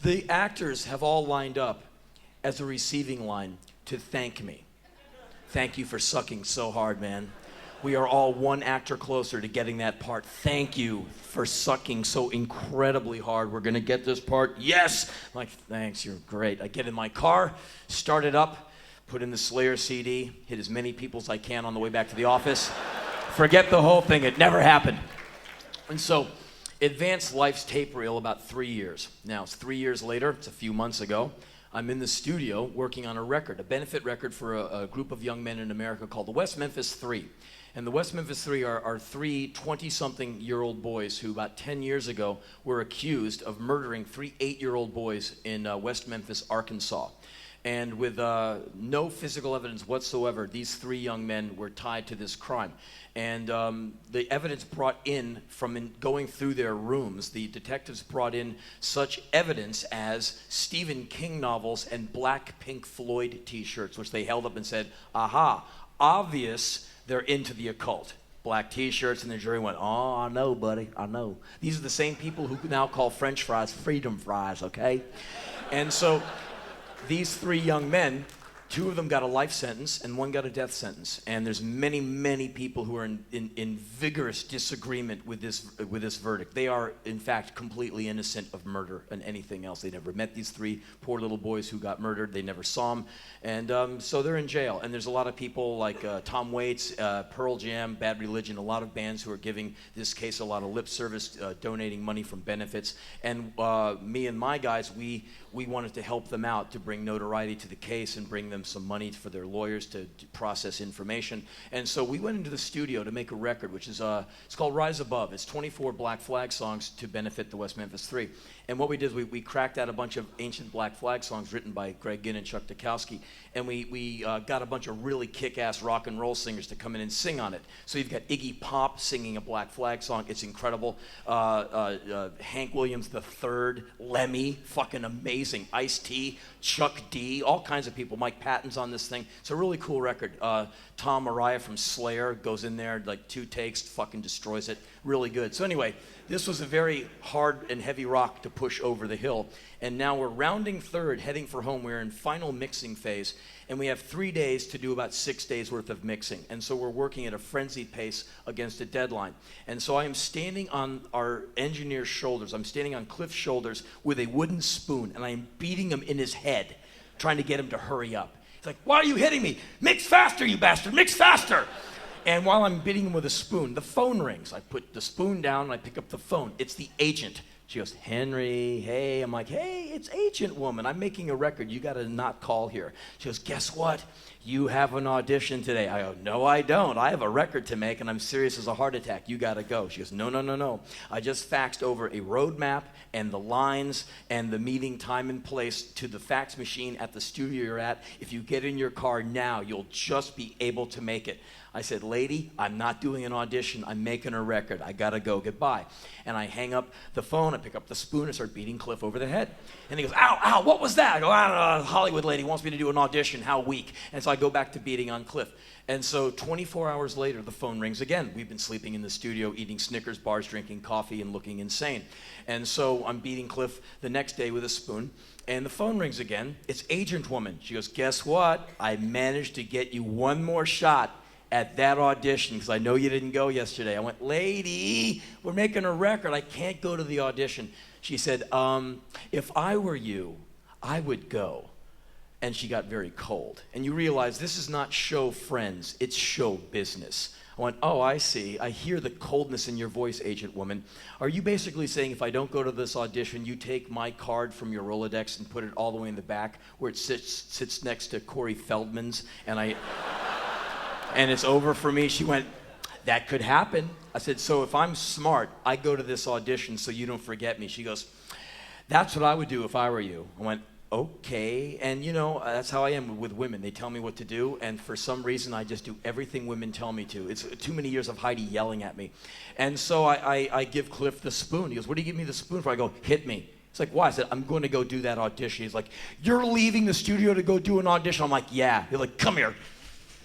The actors have all lined up as a receiving line to thank me. Thank you for sucking so hard, man. We are all one actor closer to getting that part. Thank you for sucking so incredibly hard. We're gonna get this part. Yes! I'm like, thanks, you're great. I get in my car, start it up, put in the Slayer CD, hit as many people as I can on the way back to the office. Forget the whole thing, it never happened. And so, advanced life's tape reel about 3 years. Now, it's 3 years later, it's a few months ago. I'm in the studio working on a record, a benefit record for a group of young men in America called the West Memphis 3. And the West Memphis 3 are 3 20-something-year-old boys who about 10 years ago were accused of murdering 3 8-year-old boys in West Memphis, Arkansas. And with no physical evidence whatsoever, these 3 young men were tied to this crime. And the evidence brought in from going through their rooms, the detectives brought in such evidence as Stephen King novels and black Pink Floyd t-shirts, which they held up and said, aha, obvious they're into the occult. Black t-shirts, and the jury went, oh, I know, buddy, I know. These are the same people who now call French fries freedom fries, okay? And so these 3 young men 2 of them got a life sentence and 1 got a death sentence. And there's many, many people who are in vigorous disagreement with this verdict. They are, in fact, completely innocent of murder and anything else. They never met these 3 poor little boys who got murdered. They never saw them. And so they're in jail. And there's a lot of people like Tom Waits, Pearl Jam, Bad Religion, a lot of bands who are giving this case a lot of lip service, donating money from benefits. And me and my guys, we wanted to help them out to bring notoriety to the case and bring them some money for their lawyers to process information. And so we went into the studio to make a record, which is it's called Rise Above. It's 24 Black Flag songs to benefit the West Memphis 3. And what we did is we cracked out a bunch of ancient Black Flag songs written by Greg Ginn and Chuck Dukowski, and we got a bunch of really kick-ass rock and roll singers to come in and sing on it. So you've got Iggy Pop singing a Black Flag song. It's incredible. Hank Williams III, Lemmy, fucking amazing. Ice-T, Chuck D, all kinds of people. Mike Patton's on this thing. It's a really cool record. Tom Araya from Slayer goes in there, like 2 takes, fucking destroys it. Really good. So anyway, this was a very hard and heavy rock to push over the hill. And now we're rounding third, heading for home. We're in final mixing phase. And we have 3 days to do about 6 days worth of mixing. And so we're working at a frenzied pace against a deadline. And so I am standing on our engineer's shoulders. I'm standing on Cliff's shoulders with a wooden spoon. And I am beating him in his head, trying to get him to hurry up. He's like, "Why are you hitting me? Mix faster, you bastard, mix faster." And while I'm beating him with a spoon, the phone rings. I put the spoon down and I pick up the phone. It's the agent. She goes, "Henry, hey." I'm like, "Hey, it's Agent Woman. I'm making a record. You got to not call here." She goes, "Guess what? You have an audition today." I go, "No, I don't. I have a record to make and I'm serious as a heart attack. You got to go." She goes, No. I just faxed over a road map and the lines and the meeting time and place to the fax machine at the studio you're at. If you get in your car now, you'll just be able to make it. I said, "Lady, I'm not doing an audition. I'm making a record. I gotta go. Goodbye." And I hang up the phone. I pick up the spoon and start beating Cliff over the head. And he goes, "Ow, ow, what was that?" I go, "I don't know. Hollywood lady wants me to do an audition. How weak." And so I go back to beating on Cliff. And so 24 hours later, the phone rings again. We've been sleeping in the studio, eating Snickers bars, drinking coffee, and looking insane. And so I'm beating Cliff the next day with a spoon. And the phone rings again. It's Agent Woman. She goes, "Guess what? I managed to get you one more shot at that audition, because I know you didn't go yesterday." I went, "Lady, we're making a record. I can't go to the audition." She said, "If I were you, I would go." And she got very cold. And you realize this is not show friends, it's show business. I went, "Oh, I see. I hear the coldness in your voice, Agent Woman. Are you basically saying if I don't go to this audition, you take my card from your Rolodex and put it all the way in the back where it sits next to Corey Feldman's, and it's over for me?" She went, "That could happen." I said, "So if I'm smart, I go to this audition so you don't forget me." She goes, "That's what I would do if I were you." I went, "Okay." And you know, that's how I am with women. They tell me what to do, and for some reason I just do everything women tell me to. It's too many years of Heidi yelling at me. And so I give Cliff the spoon. He goes, "What do you give me the spoon for?" I go, "Hit me." It's like, "Why?" I said, "I'm going to go do that audition." He's like, "You're leaving the studio to go do an audition?" I'm like, "Yeah." He's like, "Come here."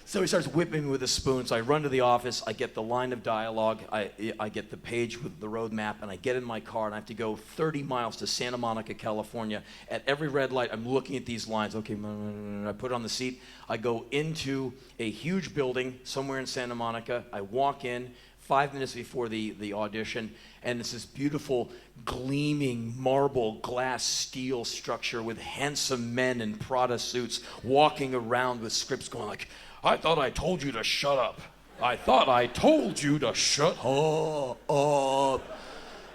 So he starts whipping me with a spoon. So I run to the office. I get the line of dialogue. I get the page with the road map, and I get in my car, and I have to go 30 miles to Santa Monica, California. At every red light, I'm looking at these lines. Okay, I put it on the seat. I go into a huge building somewhere in Santa Monica. I walk in 5 minutes before the audition, and it's this beautiful, gleaming marble, glass, steel structure with handsome men in Prada suits walking around with scripts going like, "I thought I told you to shut up. I thought I told you to shut up."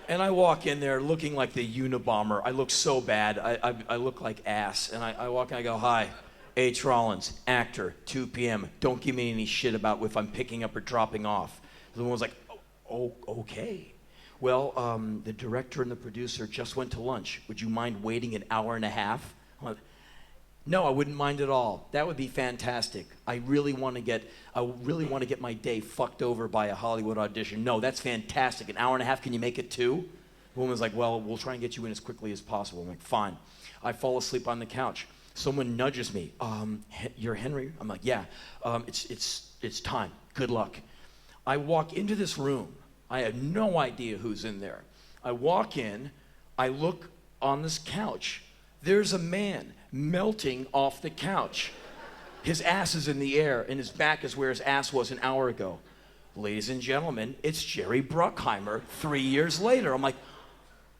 And I walk in there looking like the Unabomber. I look so bad. I look like ass. And I walk in, I go, "Hi, H. Rollins, actor, 2 p.m. Don't give me any shit about if I'm picking up or dropping off." The woman was like, "Oh, okay. Well, the director and the producer just went to lunch. Would you mind waiting an hour and a half?" I'm like, "No, I wouldn't mind at all. That would be fantastic. I really want to get my day fucked over by a Hollywood audition." "No, that's fantastic. An hour and a half, can you make it 2? The woman's like, "Well, we'll try and get you in as quickly as possible." I'm like, "Fine." I fall asleep on the couch. Someone nudges me. "You're Henry?" I'm like, "Yeah. It's time. Good luck." I walk into this room. I have no idea who's in there. I walk in. I look on this couch. There's a man melting off the couch. His ass is in the air, and his back is where his ass was an hour ago. Ladies and gentlemen, it's Jerry Bruckheimer 3 years later. I'm like,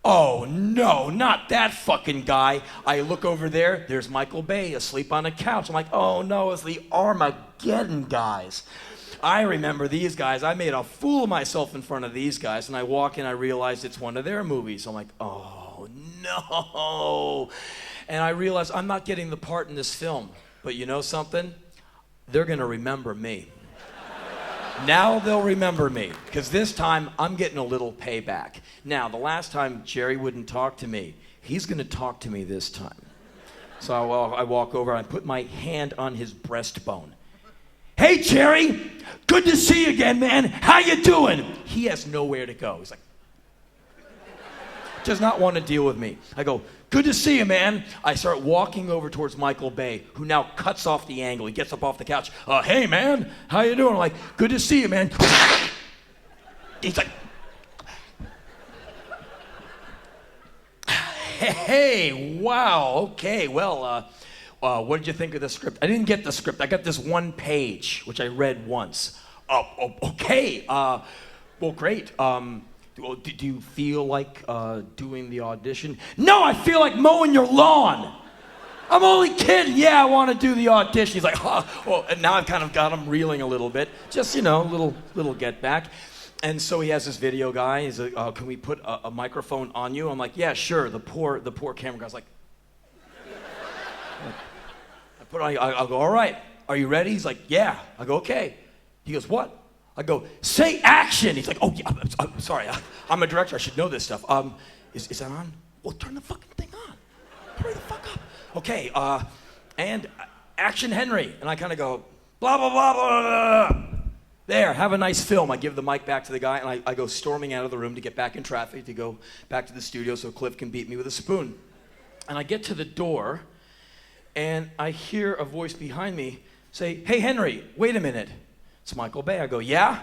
oh no, not that fucking guy. I look over there, there's Michael Bay asleep on a couch. I'm like, oh no, it's the Armageddon guys. I remember these guys. I made a fool of myself in front of these guys, and I walk in, I realize it's one of their movies. I'm like, oh no. And I realize I'm not getting the part in this film, but you know something? They're gonna remember me. Now they'll remember me, because this time I'm getting a little payback. Now, the last time Jerry wouldn't talk to me, he's gonna talk to me this time. So I walk over, and I put my hand on his breastbone. Hey, Jerry, good to see you again, man. How you doing? He has nowhere to go. He's like, does not want to deal with me. I go, good to see you, man. I start walking over towards Michael Bay, who now cuts off the angle. He gets up off the couch. Hey, man, how you doing? I'm like, good to see you, man. He's like, hey, wow, okay, well, what did you think of the script? I didn't get the script. I got this one page, which I read once. Okay, well, great. Do you feel like doing the audition? No, I feel like mowing your lawn. I'm only kidding. Yeah, I want to do the audition. He's like, oh, and now I've kind of got him reeling a little bit. Just, you know, little get back. And so he has this video guy. He's like, can we put a microphone on you? I'm like, yeah, sure. The poor camera guy's like, I'll go, all right, are you ready? He's like, yeah. I go, okay. He goes, what? I go, say action. He's like, oh, yeah, I'm sorry. I'm a director. I should know this stuff. Is that on? Well, turn the fucking thing on. Hurry the fuck up. Okay, and action, Henry. And I kind of go, blah, blah, blah, blah, blah. There, have a nice film. I give the mic back to the guy, and I go storming out of the room to get back in traffic, to go back to the studio so Cliff can beat me with a spoon. And I get to the door, and I hear a voice behind me say, hey, Henry, wait a minute. It's Michael Bay. I go, yeah?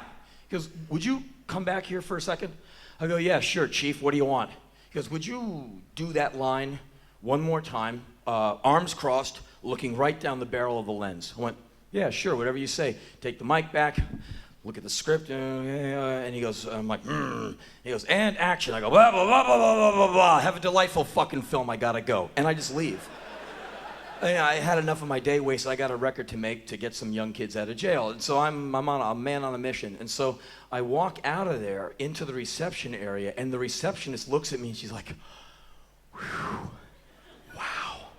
He goes, would you come back here for a second? I go, yeah, sure, Chief. What do you want? He goes, would you do that line one more time, arms crossed, looking right down the barrel of the lens? I went, yeah, sure, whatever you say. Take the mic back, look at the script, and he goes, I'm like, He goes, and action. I go, blah, blah, blah, blah, blah, blah, blah. Have a delightful fucking film. I gotta go. And I just leave. I had enough of my day wasted. I got a record to make to get some young kids out of jail. And so I'm on a man on a mission. And so I walk out of there into the reception area, and the receptionist looks at me and she's like, whew, wow,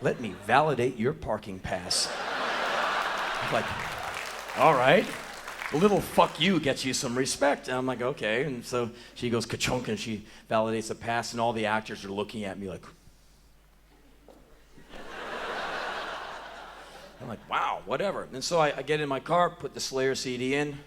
let me validate your parking pass. I'm like, all right. A little fuck you gets you some respect. And I'm like, okay. And so she goes ka-chunk, and she validates the pass, and all the actors are looking at me like, I'm like, wow, whatever. And so I get in my car, put the Slayer CD in,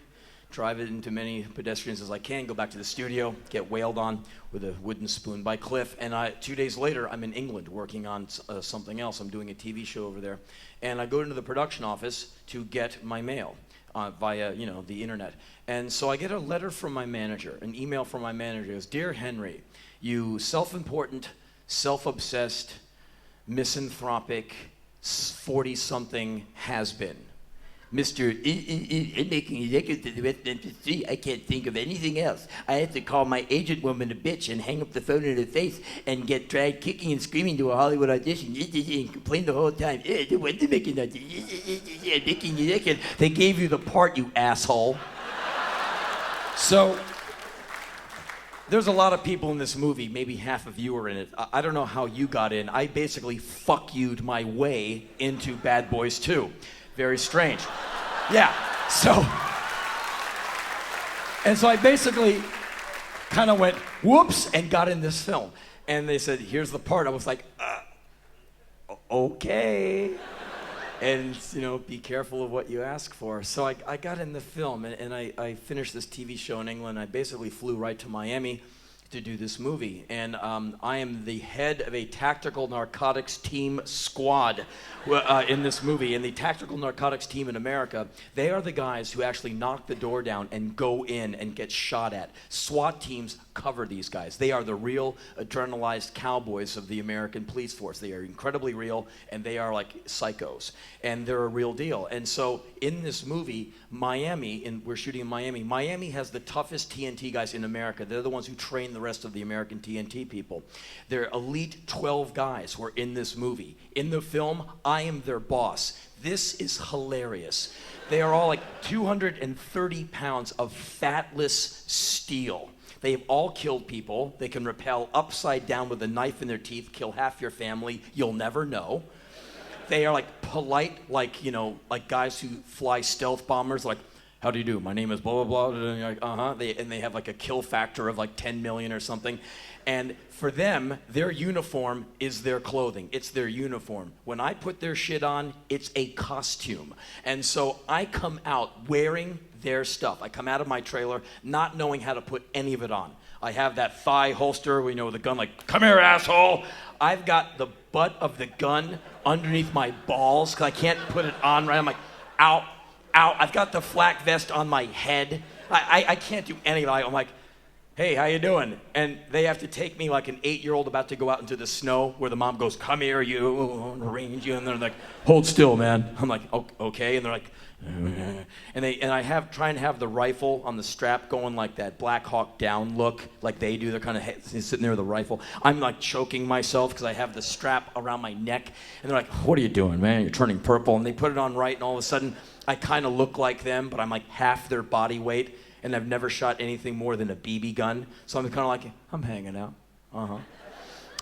drive it into many pedestrians as I can, go back to the studio, get wailed on with a wooden spoon by Cliff. And 2 days later, I'm in England working on something else. I'm doing a TV show over there. And I go into the production office to get my mail via, the internet. And so I get a letter from my manager, an email from my manager. It goes, Dear Henry, you self-important, self-obsessed, misanthropic, 40-something has-been. Mr. I'm making a record to the West Memphis 3. I can't think of anything else. I have to call my agent woman a bitch and hang up the phone in her face and get dragged kicking and screaming to a Hollywood audition and complain the whole time. What's making a record? They gave you the part, you asshole. So there's a lot of people in this movie, maybe half of you are in it. I don't know how you got in. I basically fuck you'd my way into Bad Boys 2. Very strange. Yeah, so I basically kind of went, whoops, and got in this film. And they said, here's the part. I was like, okay. And, be careful of what you ask for. So I got in the film, and I finished this TV show in England. I basically flew right to Miami to do this movie, and I am the head of a tactical narcotics team squad in this movie. And the tactical narcotics team in America, they are the guys who actually knock the door down and go in and get shot at. SWAT teams cover these guys. They are the real adrenalized cowboys of the American police force. They are incredibly real, and they are like psychos, and they're a real deal. And so in this movie, Miami, and we're shooting in Miami, Miami has the toughest TNT guys in America. They're the ones who train the rest of the American TNT people. They're elite 12 guys who are in this movie. In the film, I am their boss. This is hilarious. They are all like 230 pounds of fatless steel. They've all killed people. They can rappel upside down with a knife in their teeth, kill half your family. You'll never know. They are like polite, like, you know, like guys who fly stealth bombers, like, how do you do? My name is blah, blah, blah. And you're like, uh-huh. They have like a kill factor of like 10 million or something. And for them, their uniform is their clothing. It's their uniform. When I put their shit on, it's a costume. And so I come out wearing their stuff. I come out of my trailer not knowing how to put any of it on. I have that thigh holster, you know, with the gun, like, come here, asshole. I've got the butt of the gun underneath my balls because I can't put it on right. I'm like, ow, ow. I've got the flak vest on my head. I can't do any of it. I'm like, hey, how you doing? And they have to take me like an 8-year-old about to go out into the snow where the mom goes, come here, you, arrange you. And they're like, hold still, man. I'm like, okay. And they're like, and I try and have the rifle on the strap going like that Black Hawk Down look, like they do. They're kind of sitting there with a rifle. I'm like choking myself because I have the strap around my neck. And they're like, what are you doing, man? You're turning purple. And they put it on right, and all of a sudden, I kind of look like them, but I'm like half their body weight. And I've never shot anything more than a BB gun. So I'm kind of like, I'm hanging out.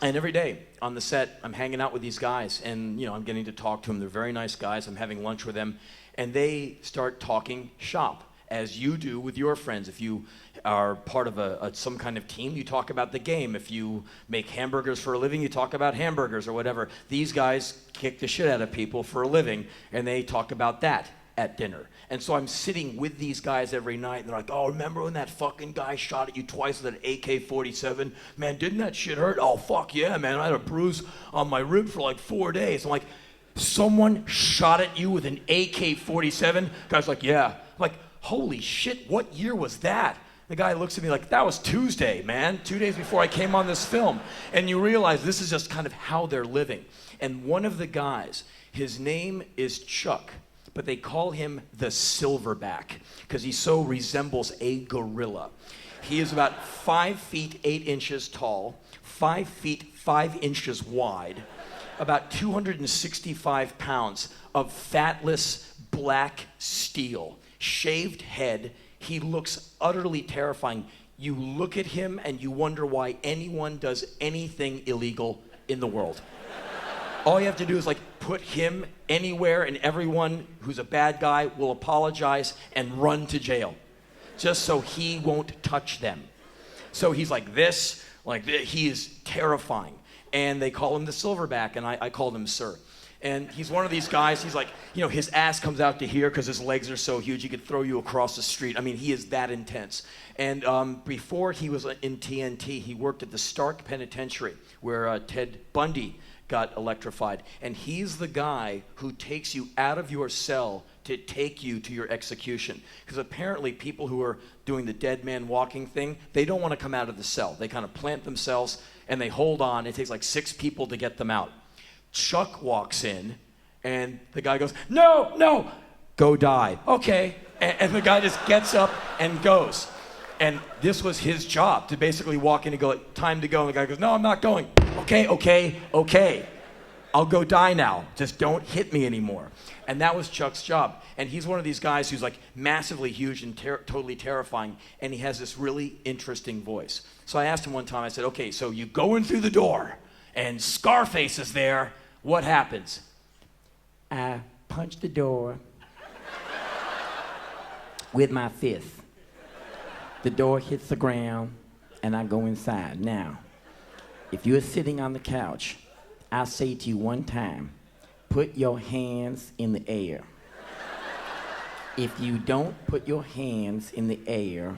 And every day on the set, I'm hanging out with these guys, and you know, I'm getting to talk to them. They're very nice guys. I'm having lunch with them, and they start talking shop, as you do with your friends. If you are part of some kind of team, you talk about the game. If you make hamburgers for a living, you talk about hamburgers or whatever. These guys kick the shit out of people for a living, and they talk about that at dinner. And so I'm sitting with these guys every night, and they're like, oh, remember when that fucking guy shot at you twice with an AK-47? Man, didn't that shit hurt? Oh, fuck yeah, man. I had a bruise on my rib for like 4 days. I'm like, someone shot at you with an AK-47? Guy's like, yeah. I'm like, holy shit, what year was that? The guy looks at me like, that was Tuesday, man. 2 days before I came on this film. And you realize this is just kind of how they're living. And one of the guys, his name is Chuck, but they call him the Silverback because he so resembles a gorilla. He is about 5 feet 8 inches tall, 5 feet 5 inches wide, about 265 pounds of fatless black steel, shaved head. He looks utterly terrifying. You look at him and you wonder why anyone does anything illegal in the world. All you have to do is like put him anywhere, and everyone who's a bad guy will apologize and run to jail just so he won't touch them. So he's like this, he is terrifying. And they call him the Silverback, and I called him Sir. And he's one of these guys, he's like, you know, his ass comes out to here because his legs are so huge, he could throw you across the street. I mean, he is that intense. And before he was in TNT, he worked at the Stark Penitentiary, where Ted Bundy got electrified. And he's the guy who takes you out of your cell to take you to your execution. Because apparently people who are doing the dead man walking thing, they don't want to come out of the cell. They kind of plant themselves and they hold on. It takes like 6 people to get them out. Chuck walks in and the guy goes, no, go die. Okay. And the guy just gets up and goes. And this was his job, to basically walk in and go, like, time to go. And the guy goes, no, I'm not going. Okay. I'll go die now. Just don't hit me anymore. And that was Chuck's job. And he's one of these guys who's like massively huge and totally terrifying. And he has this really interesting voice. So I asked him one time, I said, okay, so you go in through the door and Scarface is there. What happens? I punch the door with my fist. The door hits the ground, and I go inside. Now, if you're sitting on the couch, I'll say to you one time, put your hands in the air. If you don't put your hands in the air,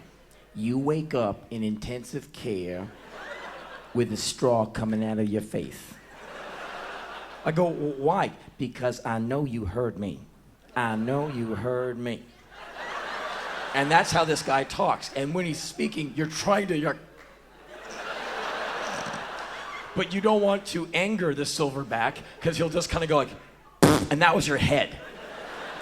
you wake up in intensive care with a straw coming out of your face. I go, why? Because I know you heard me. I know you heard me. And that's how this guy talks. And when he's speaking, you're trying to... But you don't want to anger the silverback, because he'll just kind of go like, and that was your head.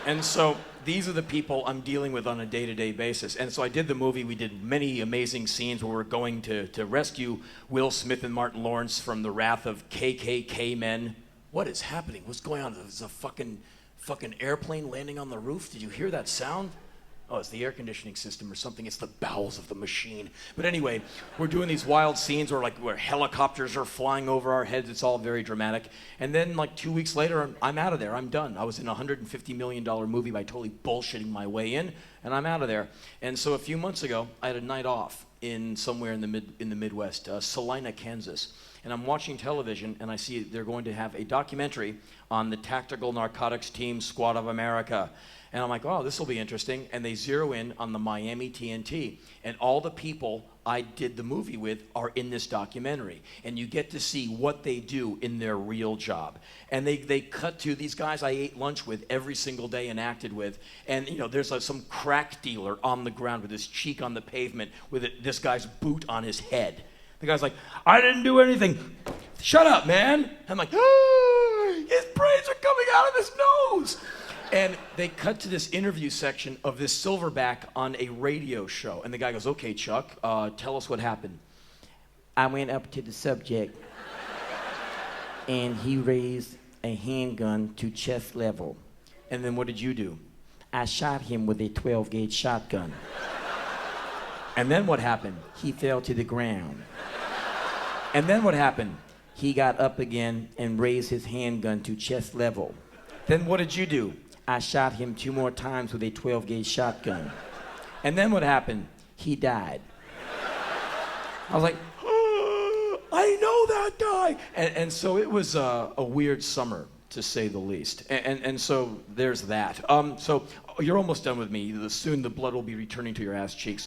And so these are the people I'm dealing with on a day-to-day basis. And so I did the movie. We did many amazing scenes where we're going to rescue Will Smith and Martin Lawrence from the wrath of KKK men. What is happening? What's going on? There's a fucking airplane landing on the roof. Did you hear that sound? Oh, it's the air conditioning system or something. It's the bowels of the machine. But anyway, we're doing these wild scenes where helicopters are flying over our heads. It's all very dramatic. And then like 2 weeks later, I'm out of there. I'm done. I was in a $150 million movie by totally bullshitting my way in, and I'm out of there. And so a few months ago, I had a night off in somewhere in the Midwest, Salina, Kansas. And I'm watching television, and I see they're going to have a documentary on the Tactical Narcotics Team Squad of America. And I'm like, oh, this will be interesting. And they zero in on the Miami TNT. And all the people I did the movie with are in this documentary. And you get to see what they do in their real job. And they cut to these guys I ate lunch with every single day and acted with. And, you know, there's some crack dealer on the ground with his cheek on the pavement with this guy's boot on his head. The guy's like, I didn't do anything. Shut up, man. I'm like, his brains are coming out of his nose. And they cut to this interview section of this silverback on a radio show. And the guy goes, okay, Chuck, tell us what happened. I went up to the subject, and he raised a handgun to chest level. And then what did you do? I shot him with a 12-gauge shotgun. And then what happened? He fell to the ground. And then what happened? He got up again and raised his handgun to chest level. Then what did you do? I shot him 2 more times with a 12-gauge shotgun. And then what happened? He died. I was like, I know that guy. And so it was a weird summer, to say the least. And so there's that. So you're almost done with me. Soon the blood will be returning to your ass cheeks.